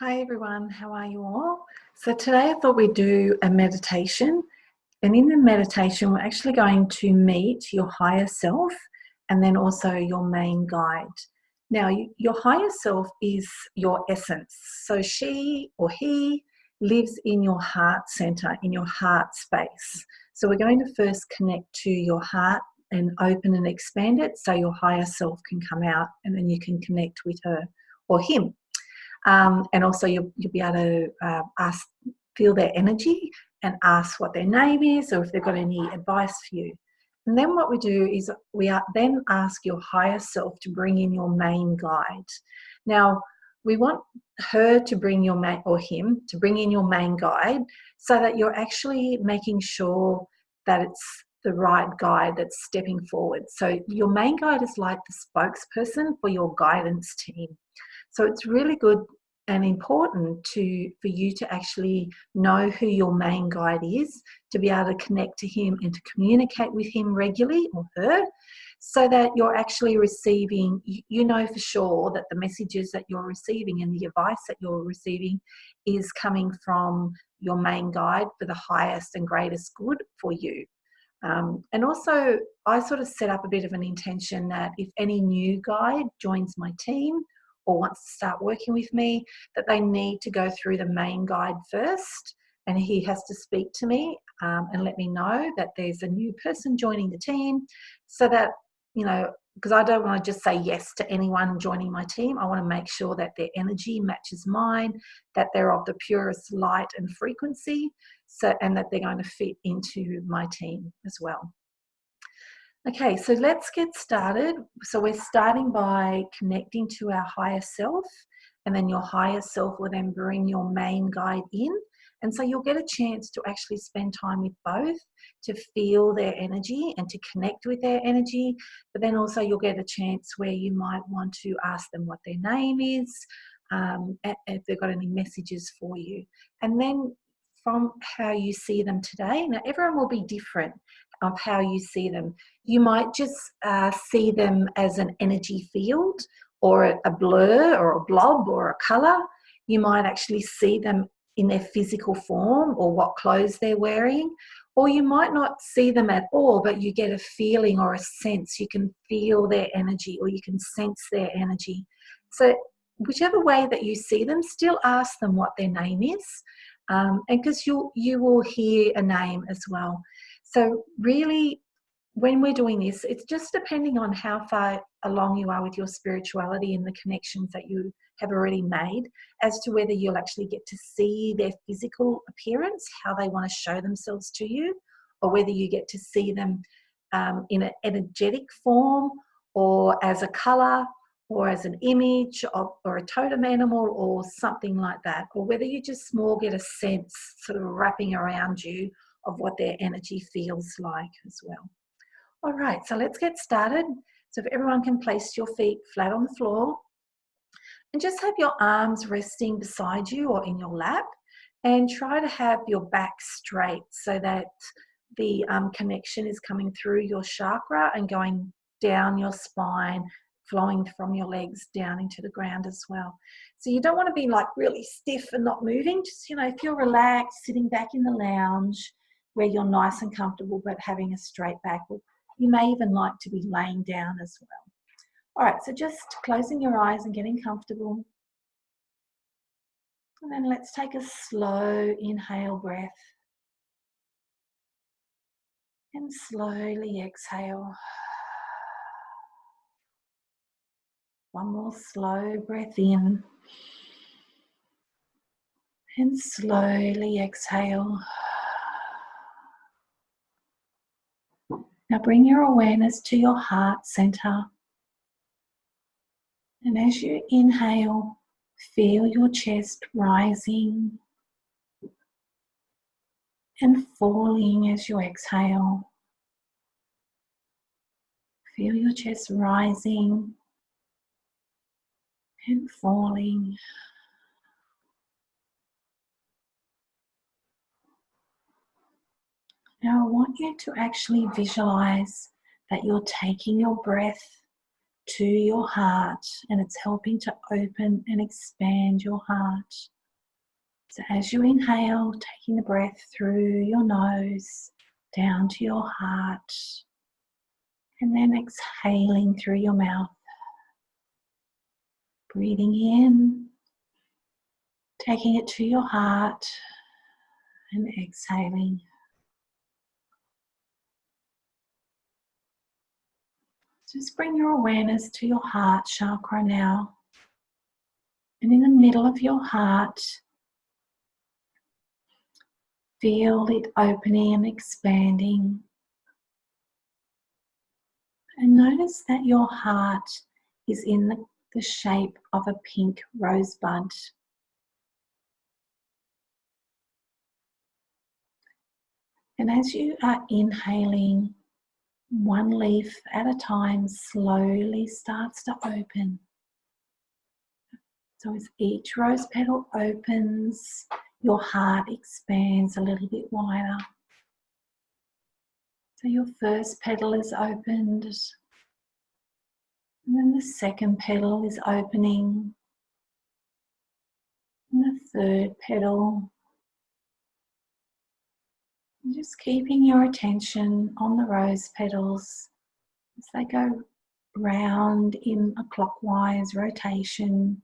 Hi everyone, how are you all? So today I thought we'd do a meditation, and in the meditation we're actually going to meet your higher self and then also your main guide. Now your higher self is your essence, so she or he lives in your heart center, in your heart space. So we're going to first connect to your heart and open and expand it so your higher self can come out, and then you can connect with her or him. And also you'll be able to feel their energy and ask what their name is or if they've got any advice for you. And then what we do is then ask your higher self to bring in your main guide. Now, we want her to bring or him to bring in your main guide so that you're actually making sure that it's the right guide that's stepping forward. So your main guide is like the spokesperson for your guidance team. So it's really good and important for you to actually know who your main guide is, to be able to connect to him and to communicate with him regularly, or her, so that you're actually receiving, you know for sure that the messages that you're receiving and the advice that you're receiving is coming from your main guide for the highest and greatest good for you. And also, I sort of set up a bit of an intention that if any new guide joins my team or wants to start working with me, that they need to go through the main guide first, and he has to speak to me and let me know that there's a new person joining the team, so that, you know, because I don't want to just say yes to anyone joining my team. I want to make sure that their energy matches mine, that they're of the purest light and frequency, and that they're going to fit into my team as well. Okay, so let's get started. So we're starting by connecting to our higher self, and then your higher self will then bring your main guide in. And so you'll get a chance to actually spend time with both, to feel their energy and to connect with their energy. But then also you'll get a chance where you might want to ask them what their name is, if they've got any messages for you. And then from how you see them today, now everyone will be different of how you see them. You might just see them as an energy field, or a blur, or a blob, or a colour. You might actually see them in their physical form, or what clothes they're wearing, or you might not see them at all, but you get a feeling or a sense. You can feel their energy, or you can sense their energy. So whichever way that you see them, still ask them what their name is, and because you will hear a name as well. So really, when we're doing this, it's just depending on how far along you are with your spirituality and the connections that you have already made, as to whether you'll actually get to see their physical appearance, how they want to show themselves to you, or whether you get to see them in an energetic form, or as a colour, or as an image, or a totem animal, or something like that, or whether you just more get a sense sort of wrapping around you of what their energy feels like as well. All right, so let's get started. So if everyone can place your feet flat on the floor, and just have your arms resting beside you or in your lap, and try to have your back straight so that the connection is coming through your chakra and going down your spine, flowing from your legs down into the ground as well. So you don't want to be like really stiff and not moving. Just, you know, if you're relaxed, sitting back in the lounge where you're nice and comfortable but having a straight back, you may even like to be laying down as well. All right, so just closing your eyes and getting comfortable. And then let's take a slow inhale breath. And slowly exhale. One more slow breath in. And slowly exhale. Now bring your awareness to your heart center. And as you inhale, feel your chest rising and falling as you exhale. Feel your chest rising and falling. Now I want you to actually visualize that you're taking your breath to your heart, and it's helping to open and expand your heart. So as you inhale, taking the breath through your nose down to your heart, and then exhaling through your mouth. Breathing in, taking it to your heart, and exhaling. Just bring your awareness to your heart chakra now. And in the middle of your heart, feel it opening and expanding. And notice that your heart is in the shape of a pink rosebud. And as you are inhaling, one leaf at a time slowly starts to open. So as each rose petal opens, your heart expands a little bit wider. So your first petal is opened, and then the second petal is opening, and the third petal. And just keeping your attention on the rose petals as they go round in a clockwise rotation,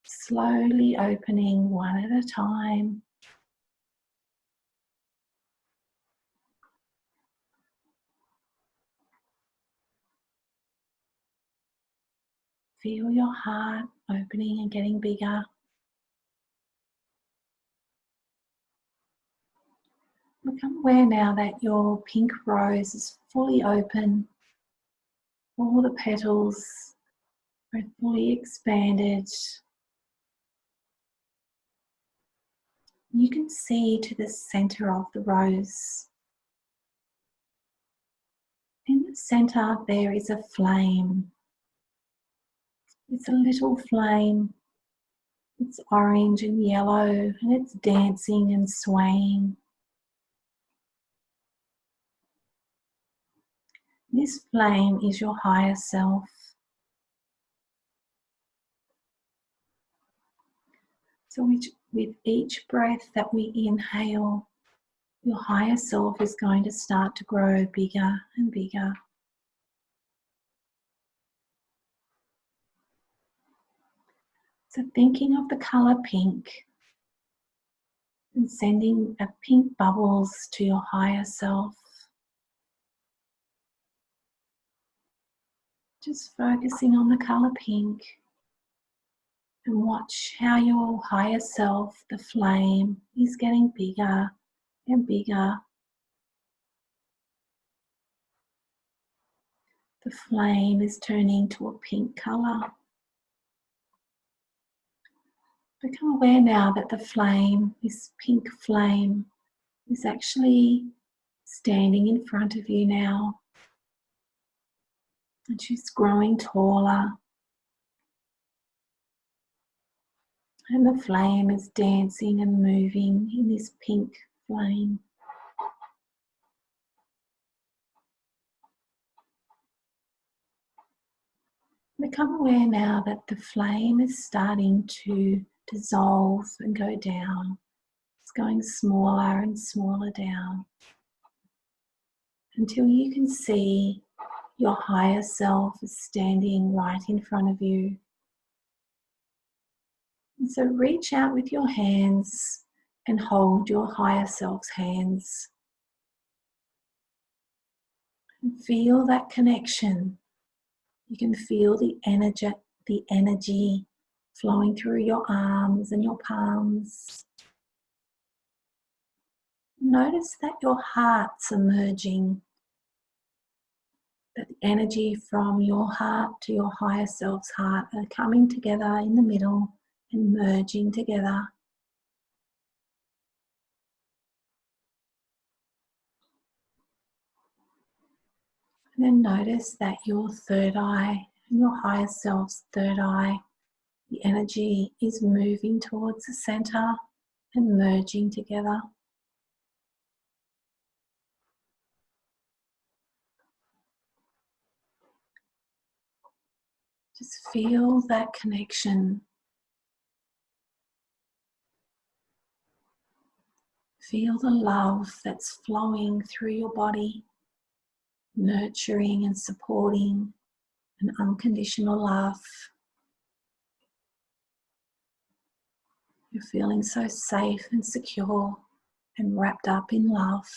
slowly opening one at a time. Feel your heart opening and getting bigger. Become aware now that your pink rose is fully open. All the petals are fully expanded. You can see to the center of the rose. In the center there is a flame. It's a little flame. It's orange and yellow, and it's dancing and swaying. This flame is your higher self. So with each breath that we inhale, your higher self is going to start to grow bigger and bigger. So thinking of the color pink and sending pink bubbles to your higher self. Just focusing on the color pink, and watch how your higher self, the flame, is getting bigger and bigger. The flame is turning to a pink color. Become aware now that the flame, this pink flame, is actually standing in front of you now. And she's growing taller. And the flame is dancing and moving in this pink flame. Become aware now that the flame is starting to dissolve and go down. It's going smaller and smaller down until you can see your higher self is standing right in front of you. And so reach out with your hands and hold your higher self's hands. And feel that connection. You can feel the energy flowing through your arms and your palms. Notice that your hearts are merging, that the energy from your heart to your higher self's heart are coming together in the middle and merging together. And then notice that your third eye and your higher self's third eye, the energy is moving towards the center and merging together. Just feel that connection. Feel the love that's flowing through your body, nurturing and supporting an unconditional love. You're feeling so safe and secure and wrapped up in love.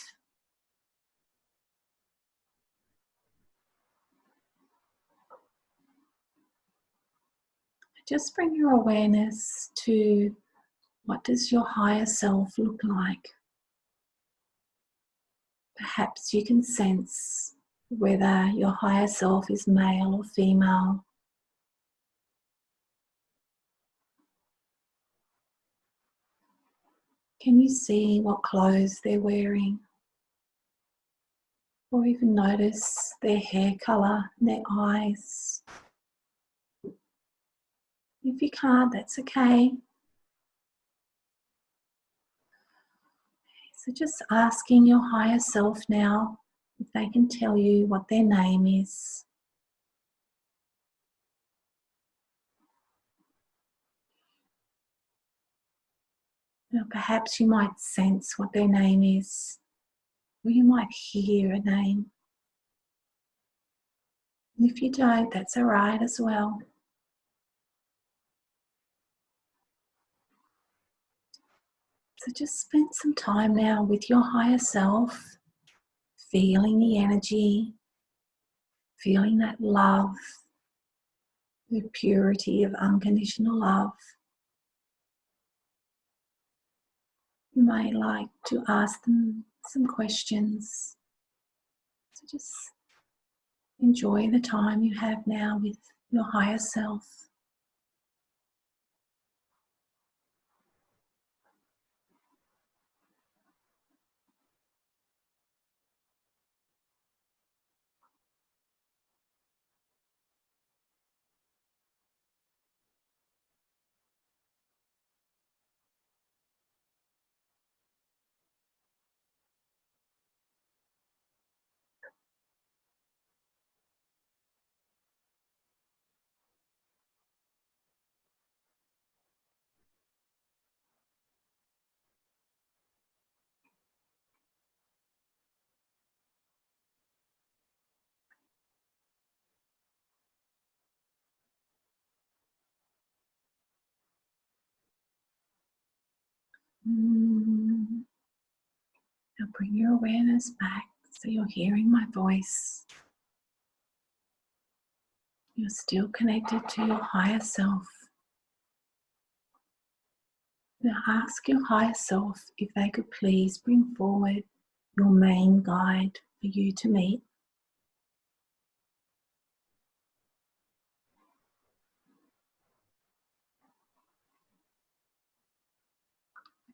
Just bring your awareness to what does your higher self look like. Perhaps you can sense whether your higher self is male or female. Can you see what clothes they're wearing? Or even notice their hair colour and their eyes. If you can't, that's okay. So just asking your higher self now if they can tell you what their name is. Now perhaps you might sense what their name is, or you might hear a name. And if you don't, that's all right as well. So just spend some time now with your higher self, feeling the energy, feeling that love, the purity of unconditional love. You may like to ask them some questions. So just enjoy the time you have now with your higher self. Now bring your awareness back so you're hearing my voice. You're still connected to your higher self. Now ask your higher self if they could please bring forward your main guide for you to meet.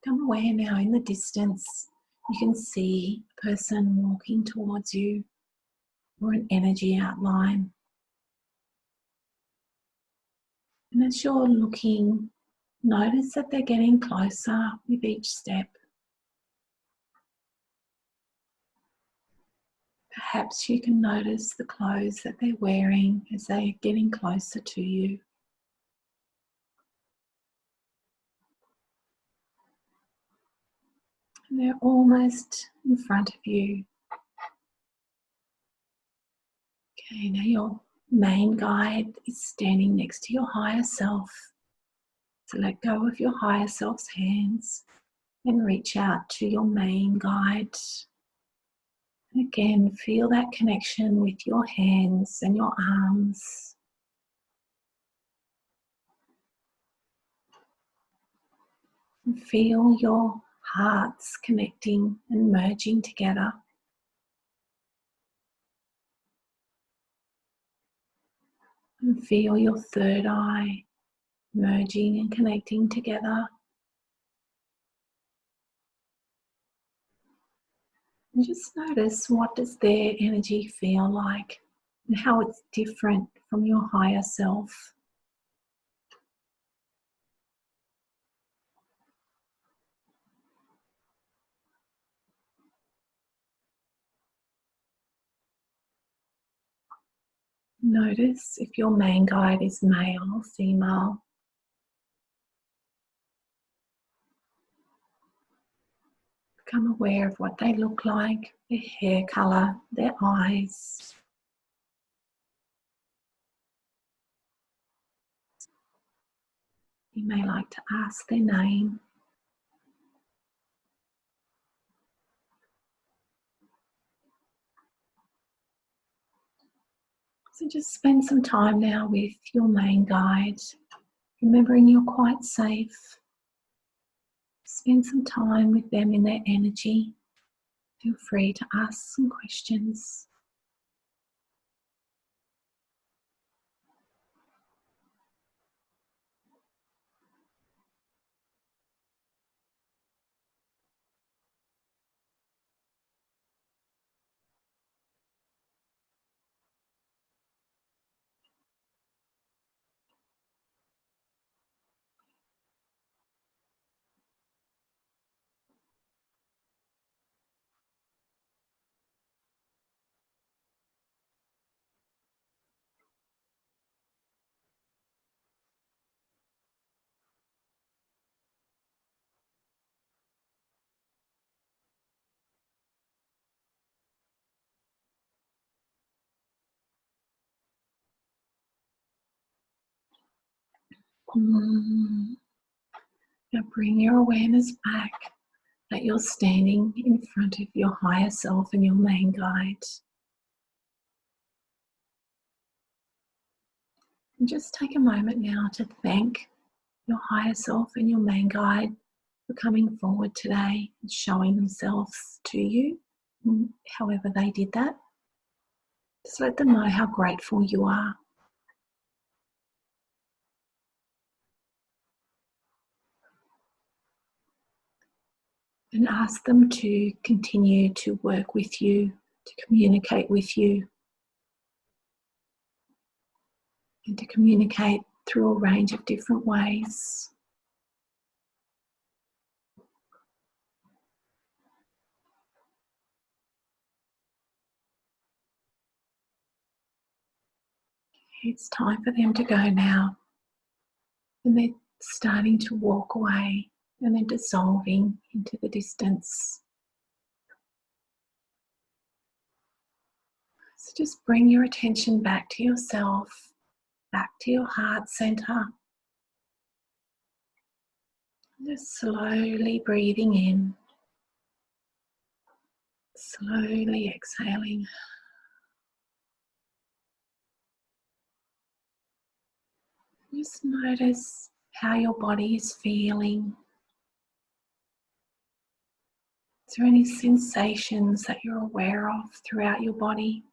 Become aware now in the distance. You can see a person walking towards you or an energy outline. And as you're looking, notice that they're getting closer with each step. Perhaps you can notice the clothes that they're wearing as they're getting closer to you. And they're almost in front of you. Okay, now your main guide is standing next to your higher self. So let go of your higher self's hands and reach out to your main guide. And again, feel that connection with your hands and your arms. And feel your hearts connecting and merging together. And feel your third eye merging and connecting together. And just notice, what does their energy feel like and how it's different from your higher self. Notice if your main guide is male or female. Become aware of what they look like, their hair colour, their eyes. You may like to ask their name. So just spend some time now with your main guide, remembering you're quite safe. Spend some time with them in their energy. Feel free to ask some questions. Now bring your awareness back that you're standing in front of your higher self and your main guide. And just take a moment now to thank your higher self and your main guide for coming forward today and showing themselves to you, however they did that. Just let them know how grateful you are. And ask them to continue to work with you, to communicate with you, and to communicate through a range of different ways. It's time for them to go now. And they're starting to walk away and then dissolving into the distance. So just bring your attention back to yourself, back to your heart center. Just slowly breathing in, slowly exhaling. Just notice how your body is feeling. Is there any sensations that you're aware of throughout your body?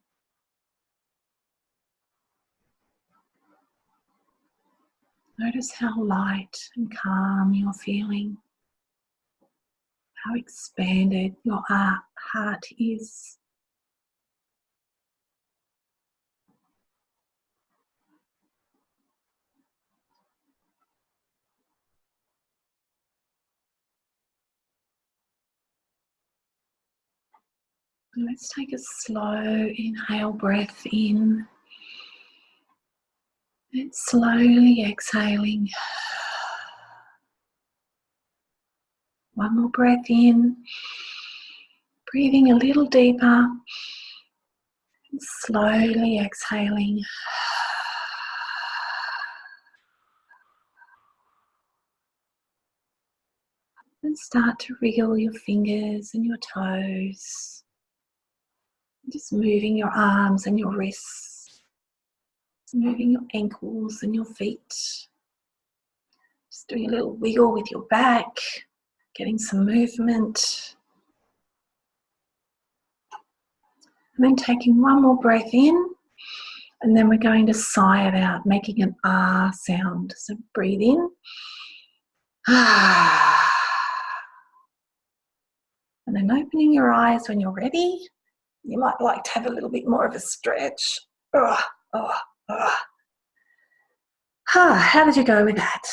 Notice how light and calm you're feeling, how expanded your heart is. Let's take a slow inhale breath in and slowly exhaling. One more breath in, breathing a little deeper and slowly exhaling. And start to wriggle your fingers and your toes. Just moving your arms and your wrists. Moving your ankles and your feet. Just doing a little wiggle with your back, getting some movement. And then taking one more breath in, and then we're going to sigh it out, making an ah sound. So breathe in. Ah. And then opening your eyes when you're ready. You might like to have a little bit more of a stretch. How did you go with that?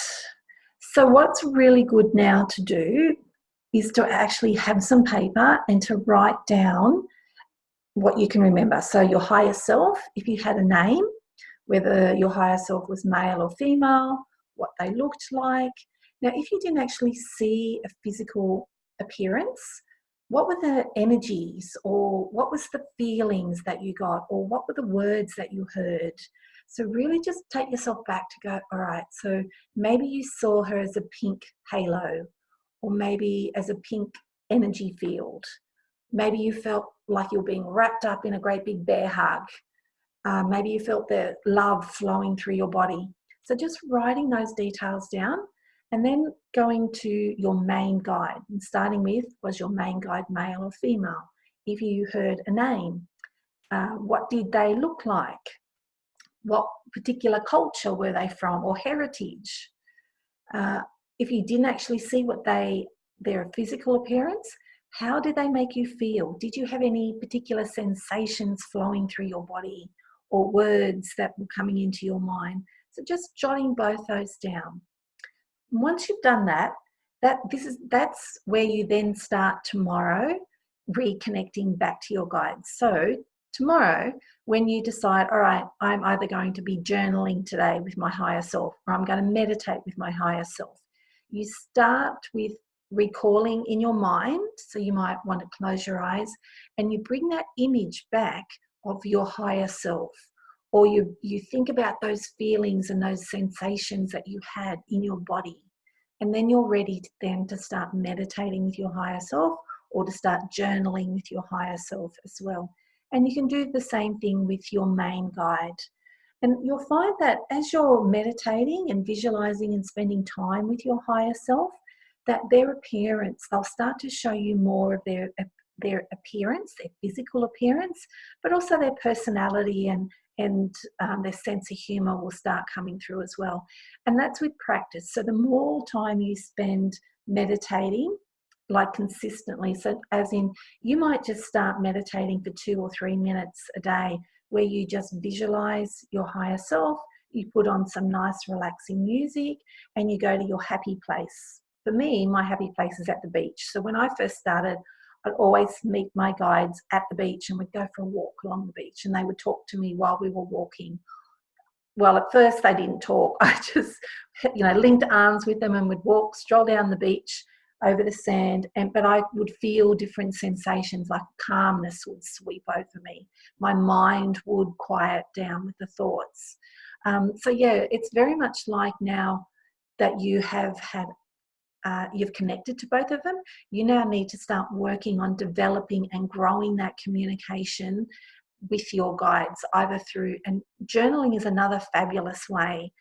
So what's really good now to do is to actually have some paper and to write down what you can remember. So your higher self, if you had a name, whether your higher self was male or female, what they looked like. Now, if you didn't actually see a physical appearance, what were the energies, or what was the feelings that you got, or what were the words that you heard? So really just take yourself back to go, all right, so maybe you saw her as a pink halo, or maybe as a pink energy field. Maybe you felt like you were being wrapped up in a great big bear hug. Maybe you felt the love flowing through your body. So just writing those details down, and then going to your main guide, and starting with, was your main guide male or female? If you heard a name, what did they look like? What particular culture were they from, or heritage? If you didn't actually see what their physical appearance, how did they make you feel? Did you have any particular sensations flowing through your body, or words that were coming into your mind? So just jotting both those down. Once you've done that, that's where you then start tomorrow reconnecting back to your guides. So tomorrow, when you decide, all right, I'm either going to be journaling today with my higher self, or I'm going to meditate with my higher self, you start with recalling in your mind. So you might want to close your eyes, and you bring that image back of your higher self, or you think about those feelings and those sensations that you had in your body. And then you're ready to start meditating with your higher self, or to start journaling with your higher self as well. And you can do the same thing with your main guide. And you'll find that as you're meditating and visualizing and spending time with your higher self, that their appearance, they'll start to show you more of their appearance, their physical appearance, but also their personality and their sense of humor will start coming through as well. And that's with practice. So the more time you spend meditating, like consistently, so as in, you might just start meditating for 2 or 3 minutes a day, where you just visualize your higher self, you put on some nice relaxing music, and you go to your happy place. For me, my happy place is at the beach. So when I first started, I'd always meet my guides at the beach, and we'd go for a walk along the beach, and they would talk to me while we were walking. Well, at first they didn't talk. I just, linked arms with them and would walk, stroll down the beach over the sand, but I would feel different sensations, like calmness would sweep over me. My mind would quiet down with the thoughts. So yeah, it's very much like now that you have had you've connected to both of them, you now need to start working on developing and growing that communication with your guides, either through, and journaling is another fabulous way.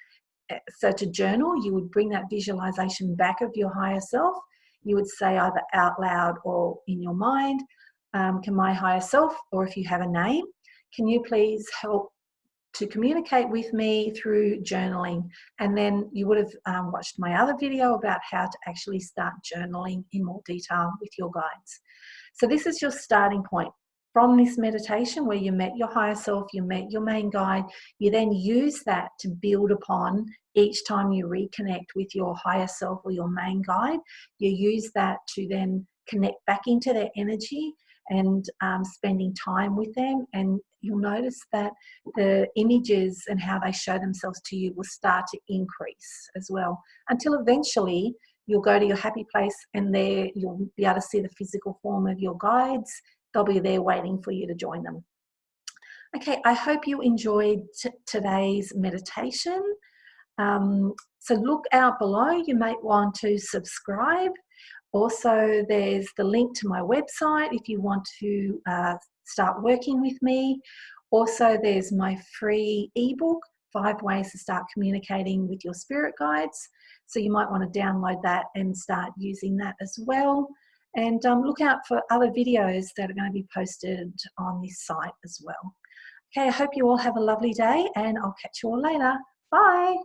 So to journal, you would bring that visualization back of your higher self. You would say either out loud or in your mind, can my higher self, or if you have a name, can you please help to communicate with me through journaling? And then you would have watched my other video about how to actually start journaling in more detail with your guides. So this is your starting point. From this meditation where you met your higher self, you met your main guide, you then use that to build upon each time you reconnect with your higher self or your main guide. You use that to then connect back into their energy and spending time with them, and you'll notice that the images and how they show themselves to you will start to increase as well, until eventually you'll go to your happy place, and there you'll be able to see the physical form of your guides. They'll be there waiting for you to join them. Okay, I hope you enjoyed today's meditation. So look out below, you might want to subscribe. Also, there's the link to my website if you want to start working with me. Also, there's my free ebook, 5 Ways to Start Communicating with Your Spirit Guides. So you might want to download that and start using that as well. And look out for other videos that are going to be posted on this site as well. Okay, I hope you all have a lovely day, and I'll catch you all later. Bye.